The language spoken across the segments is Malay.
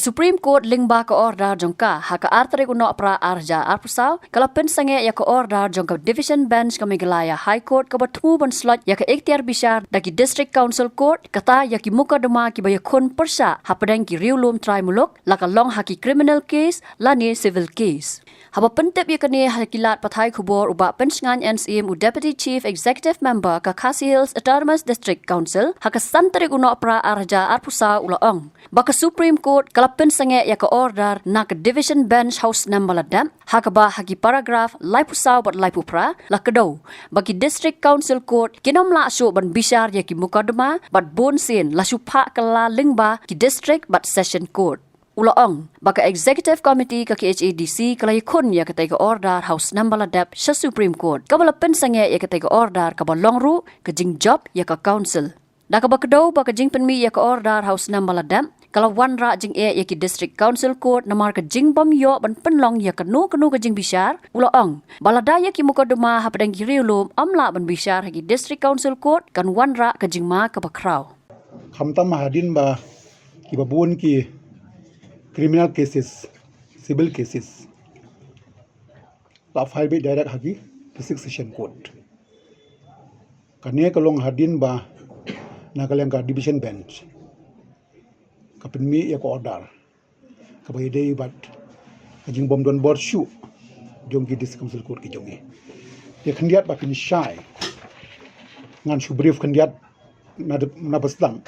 Supreme Court lingba ka order jongka haka artere kuno pra arja arpusau kalau pensange ya ka order jongka Division Bench ka Meghalaya High Court ka batmu ban slot ya ka ikhtiar bishar daki District Council Court kata ya ki muka dema ki baya khun persa hapadang ki riulum try mulok laka long haki criminal case lani civil case. Haba pentep ya kani hakilat pathai khubor uba pensngan NCM u Deputy Chief Executive Member ka Khasi Hills Autonomous District Council haka santere kuno pra arja arpusa ulaong. Baka Supreme Court kalapin sange ya ka order na ka Division Bench House number ladam haka ba haki paragraph laipusaw bat laipupra lakado bagi District Council Court kinomla asyo ban bishar ya ki mukadama bat bonsin lasupa kala lingba ki District bat Session Court. Ulaong, baka Executive Committee ka KHADC kalay kun ya katay ka order House number ladap sa Supreme Court. Kabalapin sange ya katay ka order kabalongru ka jing job ya ka council. Nakabakadaw baka jing penmi ya ka order House number ladap kalau wanra jing ya ki District Council Court namar ka jing bamyo ban penlong ya kanu ka jing bishar. Ulaong, baladaya ki mukaduma hapadang giriulum amla ban bishar hagi District Council Court kan wanra ka jing ma ka bakraw. Khamta mahadin ba ki babun ki criminal cases, civil cases, la file be direct hagi District Session Court. Kanya kalong hadin ba nakalang ka Division Bench. Kapin mi ya ko order. Kapay day bat kajing bom don board shoe jong ki District Council Court ki jongi. Ya kandiat ba pin shy. Ngan shu brief kandiat na baslang.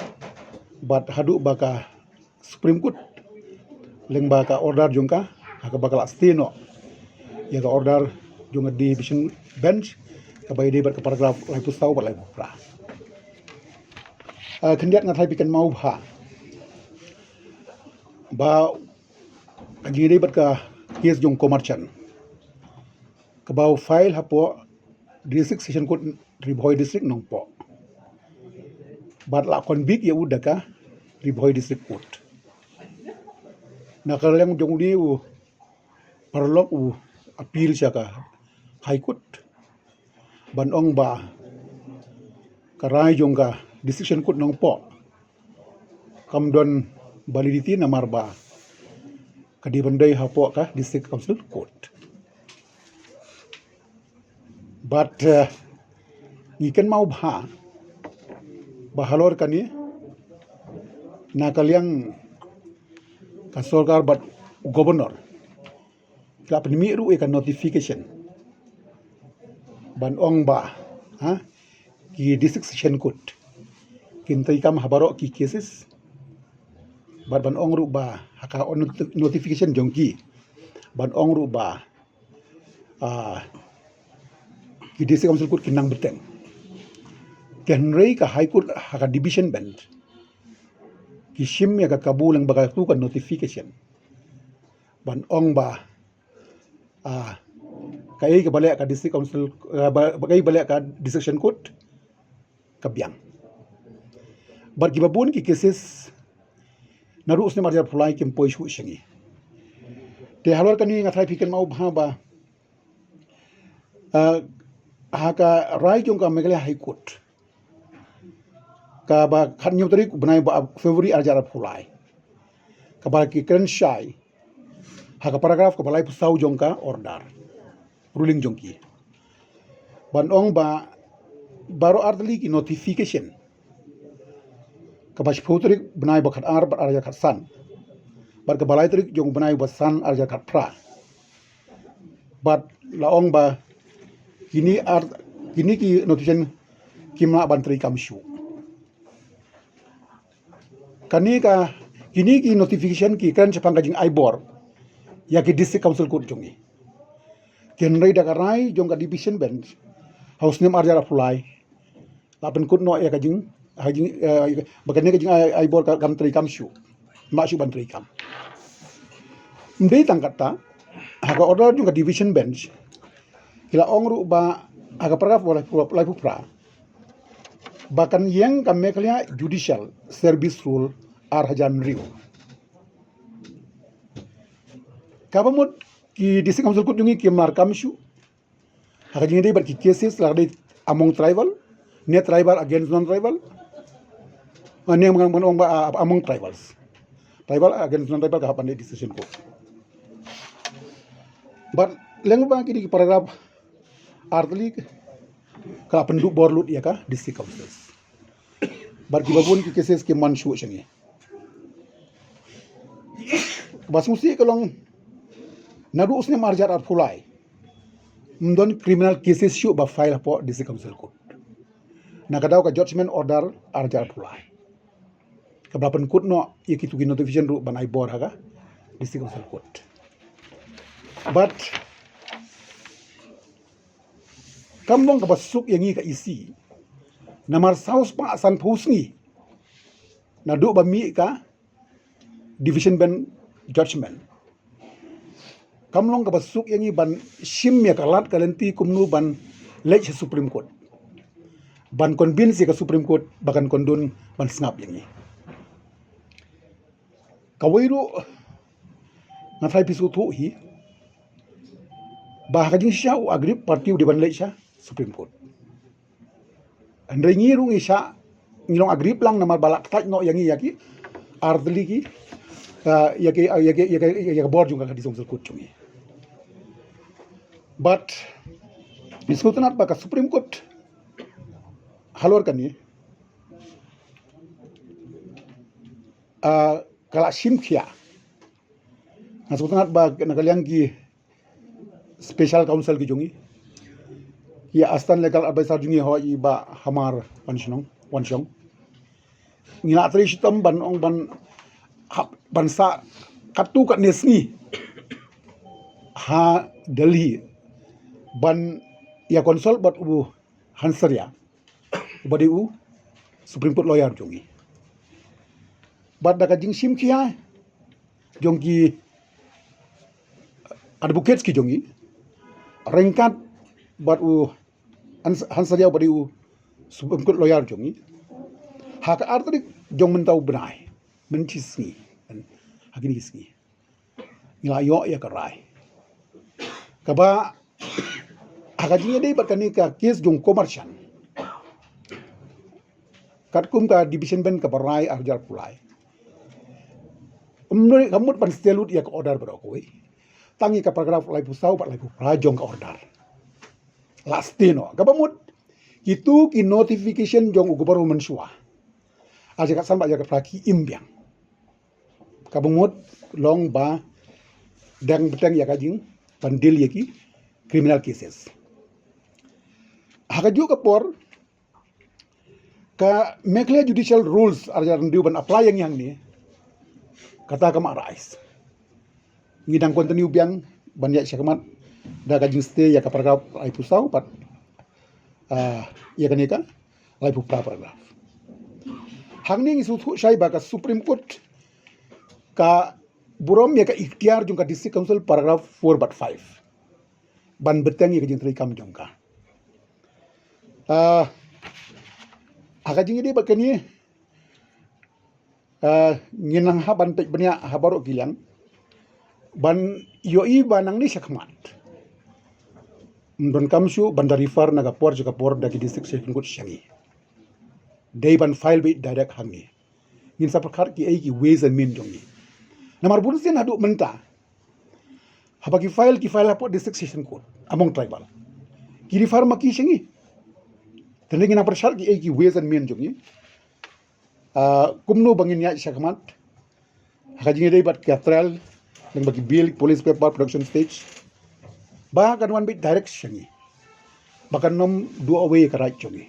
Bat hadu ba ka Supreme Court leng baka order jungka haka bakal astino ya ka order junga Division Bench kabay di ber ka paragraph lai pustaw balai pra kendiat ngatai pikan mau ba agiri ber ka case jung komerchan kabau file hapo District Session Court Riboy District nongpo bat la convict ya udah ka Riboy District Court nakalang jong ni parlok appeal siya ka High Court banong ba karay jong ka Decision Court nong po kamdon validity na marba kadibanday hapo ka District Council Court but ikan mau bahalor kani nakalyang kasolkar bat governor kap nimiru ikan notification ban ong ba ki District Session Court kintai kam habaro ki cases ban ong ru ba haka on notification jongki ban ong ru ba ki District Council Court kinang beteng kenrei ka High Court haka Division Bench kishim ya ka kabulang baka tu kan notification ban ong ba kai ka balik ka District Council bagai balik ka Decision Court kabyang bar gibabun ki cases naru usne marjar pulai kim poi shu shingi te halor kani ngathai phiken mau ba haka rai kyong ka Meghalaya High Court ka ba khanyo tarik banai ba February arjara phulai ka ba ki kren shai haka paragraph ka balai pusau jongka order ruling jongki ban ong ba baro artli ki notification ka ba shpotrik banai ba khat ar ba arja khat san bar ka balai tarik jong banai ba san arja khat pra but laong ba kini ki notification kimna bantri kamshu kini ki notification ki kan sepang kajing ibor ya ki District Council Court jongi kenrei da karai jong ka Division Bench house name arjara fulai lapen kut no ya kajing bakane kajing ibor ka kam tri kam shu ma shu ban tri kam ndei tangkata haka order jong ka Division Bench kila ongru ba aga paragraph wala pupra bahkan yang kami kalian Judicial Service Rule Arhajan Rio. Kabamut ki District Council Court jungi ki markam shu. Haka jingi dei berki cases lagde among tribal, ne tribal against non tribal. Ane among tribals. tribal against non tribal ka pandai decision court. But lengba kini paragraph artli ka penduk borlut ya ka district councils. But kibabun ki cases ke manshu changi. Basmusi kalong nadu usne marjar ar fulai. Mdon criminal cases shu ba file po district council court. Nakadaw ka judgment order arjar fulai. Kablapan court no ikitu ki notification ru banai bor haga district council court. But kamlong kabasuk yangi ka isi namar saus pa san pusngi nadu ba mi ka division ben judgment kamlong kabasuk yangi ban shim ya kalat kalenti kumnu ban lech supreme court ban convince ka supreme court bakan kondon ban snap yangi kawairu ngathai pisu thu hi bahaging siya u agrip parti di ban lecha supreme court andre ngirung isya ngilong agrip lang namar balak tak no yangi yaki ardli ki yaki board juga di council court chungi but diskutanat baka supreme court halor kani kala simkhia diskutanat ba nagalyang ki special council ki jungi ya astan legal advisor jungi ho i ba hamar wanshong ngila tri shitam ban ong ban sa katu kat nesni ha Delhi ban ya konsol bat u Hansarya badi u supreme court lawyer jungi bat daga jing sim kia jongki advocates ki jungi rengkat buat u Hansarya badi u supreme court lawyer jongi hak artrik jong mentau benai mencisni hakini isni ngila yo ya karai kaba hakajinya dei bakani ka case jong commercial katkum ka division ben ka barai arjar pulai umno kamut pan stelut ya ka order berokoi tangi ka paragraph lai pusau pat lai prajong ka order lastino kabamut itu ki notification jong ugobaru mensua aja ka samba aja ka praki imbyang kabamut long ba dang betang ya kajing pandil yaki criminal cases hakaju ka por ka mekle judicial rules arja rendu ban apply yang ni kata kama rais ngidang continue biang banyak syakamat da kajing stay ya ka paragraph ai pusau pat ya kanika lai pu paragraph hangning isu thu shai ba ka supreme court ka burom ya ka ikhtiar jung ka district council paragraph 4/5 ban beteng ya kajing tri kam jong ka akajing ini bakani nginang ha ban tek benya ha baru gilang ban yoi banang ni syakmat don kamsu bandari far naga por juga por dagi district second court syangi dei ban file bi direct hangi ngin sa perkar ki ai ki ways and means jongi namar bun sen adu menta habaki file hapo district second court among tribal ki far maki syangi tende ngina persyar ki ai ki ways and means jongi kumno bangin ya syakmat hakajing dei bat katral yang bagi bill police paper production stage bahkan one bit direct syangi bahkan nom dua away karai chongi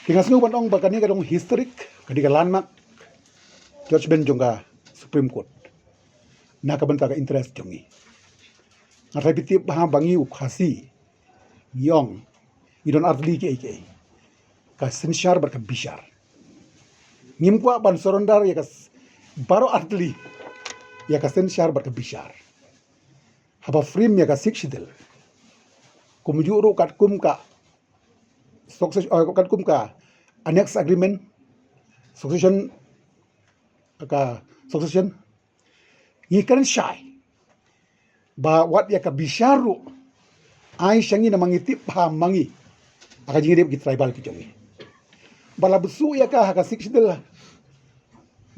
tinggal snu bandong bahkan ni kadong historic kadika landmark judgment jonga supreme court na kabanta ka interest chongi ngatai pitip bah bangi ukhasi yong idon artli ke ka sensyar barka bishar ngimkwa ban sorondar ya kas baro artli ya ka sensyar barka bishar haba frame ya ka sikshidel kumjuro katkum ka katkum ka annex agreement succession ngikaran syai ba wat ya ka bisharu ai syangi na mangitip ha mangi aka jingirip ki tribal ki jongi bala besu ya ka haka sikshidel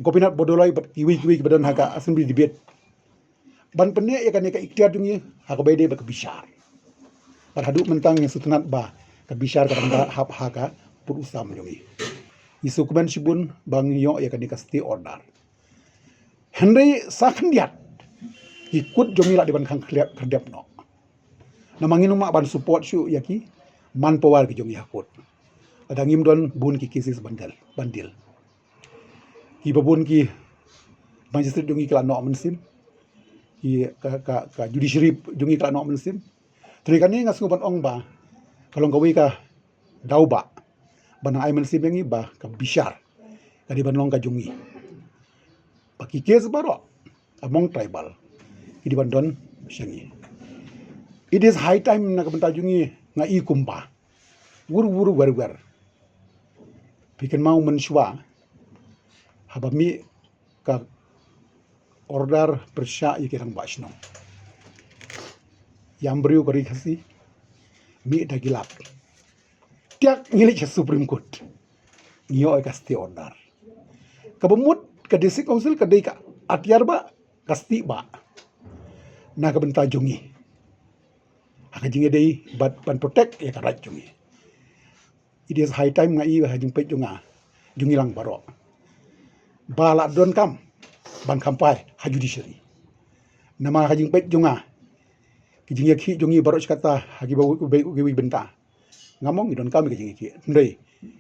Gopinath Bodolai bat kiwi badan haka assembly debate. Ban penne ya kan ka ikhtiar dungi haka bede ba bishar. Bar hadu mentang yang sutunat ba ka bishar ka banda hap haka put usam dungi. Isu kuban sibun bang yo ya kan ka stay order. Henry sakhndiat ikut jongi la di ban khang kherdep no. Namangin mak ban support syu yaki manpower ki jongi hakut. Adangim don bun ki cases bandil. Ki babun ki magistrate jongi kala no mensim. Ki ka judiciary jongi kala no mensim. Trikani ngas nguban ong ba kalau kawi ka dau ba banang ai mensim yangi ba ka bishar. Kadi ban long ka jongi. Paki case baro among tribal. Idi ban don syangi. It is high time na kabenta jongi ngai kumpa. Wuru wer. Bikin mau mensyua habami ka order persya ikirang basno. Yang beriu kari kasi mi dah gilap. Tiak ngilik sa Supreme Court. Ngiyo ay kasti order. Kabamut ka district council ka day ka atyar ba kasti ba na kabenta jongi. Haka jingi day ban protect ya karat jongi. It is high time nga iya hajing pet jonga jongi lang baro. Bala don kam ban kampai ha judiciary. Nama hajing pet jonga kijing yakhi jongi baro kata hagi bawu ugi benta. Ngamong idon kami kijing ki. Ndai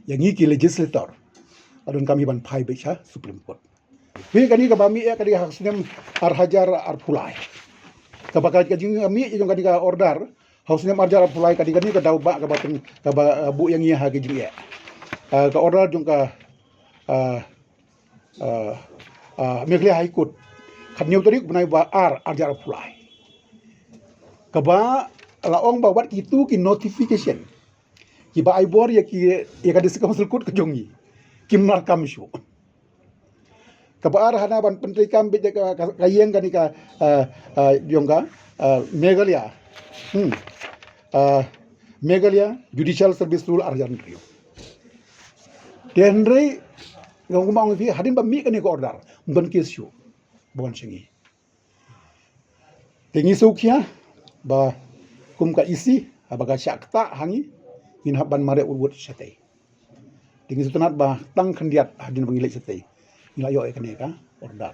yang iki legislator adon kami ban pai becha Supreme Court. Wi kani ka bami ya kadi hak sunem ar hajar ar pulai. Kabaka kijing kami jong kadi ka order hausnya marjar pulai kadi ka daw ba ka bateng ka bu yang iya hagi jing ya. Ka order jong ka Meghalaya High Court kanyau tadi bunai ba arjar pulai. Kaba laong ba wat itu ki notification. Ki ba aibor ya ki ya ka district council court ka jongi. Kim narkam syu. Kaba hana ban pentri kam be ka kayeng kani ka yongga Meghalaya. Meghalaya Judicial Service Rule arjan riu. Denre ngong mong vi hadin ba mi kani ko order ban kesyo bon singi. Tengi sukya ba kum ka isi abaga syakta hangi in haban mare urwut syatei. Tengi sutunat ba tang khandiat hadin bangilai syatei. Ila yo kani ka order.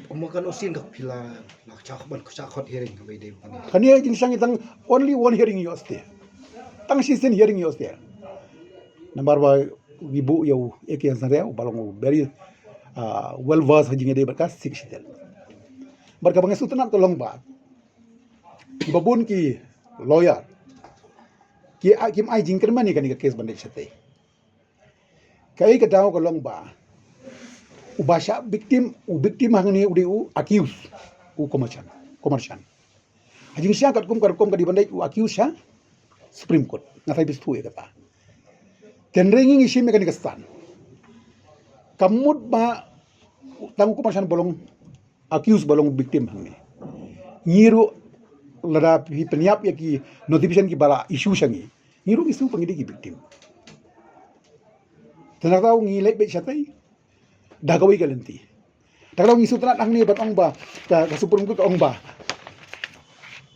Makan osin ka pila nak cakban ku cakot hearing ka bede pani. Kani jing sang itang only one hearing yo ste. Tang season hearing yo ste. Number ba ibu yo ek yang sare balong very well versed hajing de berkas siksel. Barka bang sutunat tolong ba. Babun ki lawyer ki kim ai jing kermani kani ka case bandai syatei. Kai ka daw ka long ba. Ubasya victim hangni udi accuse commercial. Hajing siya kat kum ka di bandai accuse siya Supreme Court ngatai bis tu kata. Tenringing isim me kani kastan. Kamut ba tang commercial bolong accuse bolong victim hangni. Ngiru lada peniap ya ki notification ki bala isu sangi. Ngiru isu pangidi ki victim. Tenak tahu ngilek be syatai. Dagawi kalenti. Daglaw ngisu tanat ang ni batong ba ka Supreme Court ong ba.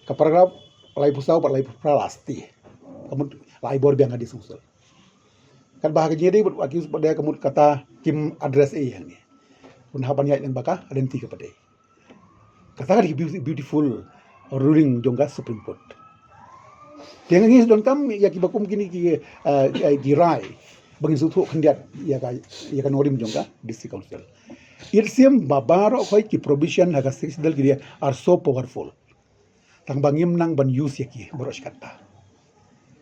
Ka paragraph lai pusaw par lai pralasti. Kamu lai bor biang hadi susul. Kan bahagi jadi buat accuse pada kamu kata kim address yang ni. Pun haban ya yang baka adenti kepada. Kata kan beautiful ruling jongga Supreme Court. Dengan ngis don kam ya ki bakum kini ki rai bagi suatu kandidat ya kan orim jongga district council. Irsim babaro koi ki provision haga sexdal ki are so powerful. Tang bangim nang ban use ya ki boros kata.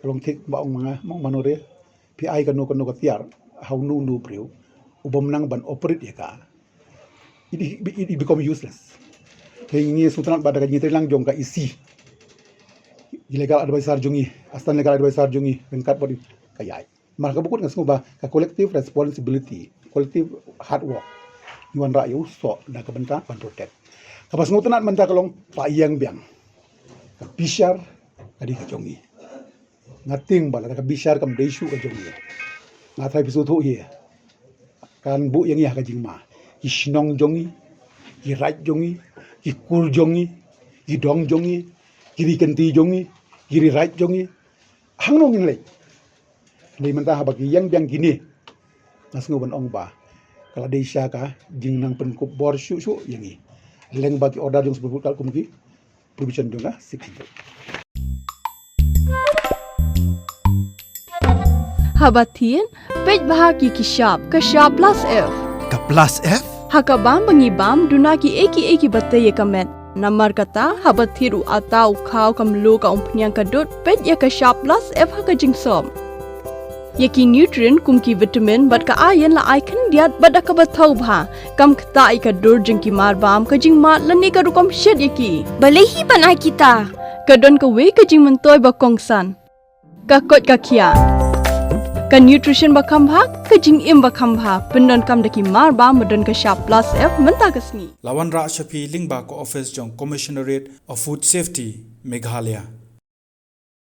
Long tik baong mga mong manore PI kanu tiar how nu priu ubam nang ban operate ya ka. It become useless. Kaya sutanat pada kanyi lang jong ka isi. Illegal advisor jongi, astan legal advisor jongi, rengkat body kayai. Maka bukut ngas ba ka collective responsibility, collective hard work. Yuan rayu so na kabenta pan protect. Kapas ngutanat menta kalong paiyang biang. Ka bishar kadi ka jongi. Ngating bala ka bishar kam desu ka jongi. Ngatai pisu thu hi. Kan bu yang ya ka jingma. i shnong jongi i right jongi i kur jongi i dong jongi i rikanti jongi i right jongi hangnong in le ni man ta habaki yang biang gini nasngo ban ong ba kala dei sha ka jing nang pen ko bor shu yangi leng bagi order jong sebut kal kumki provision jonga 600 Habatin, pej bahagi kishap, kashap plus F. Ka plus F? Hakabam bangibam dunaki eki batay kamet. Namar kata habathiru atau kau kamlu ka umpnyang kadut pej ya kashap plus F haka jingsom. Yaki nutrient kumki vitamin bat ka ayan la icon diat bat ka bathau bha. Kam kta ka dur jingki marbam ka jing mat lani ka rukom shed yaki. Balehi banai kita. Kadon ka we ka jing mentoy ba kongsan. Ka kot ka kia. Ka nutrition ba khambha ka jing im ba khambha pendon kam daki mar ba modon ka sharp plus F menta kasni Lawan Ra Shapi Lingba ko office jong Commissionerate of Food Safety Meghalaya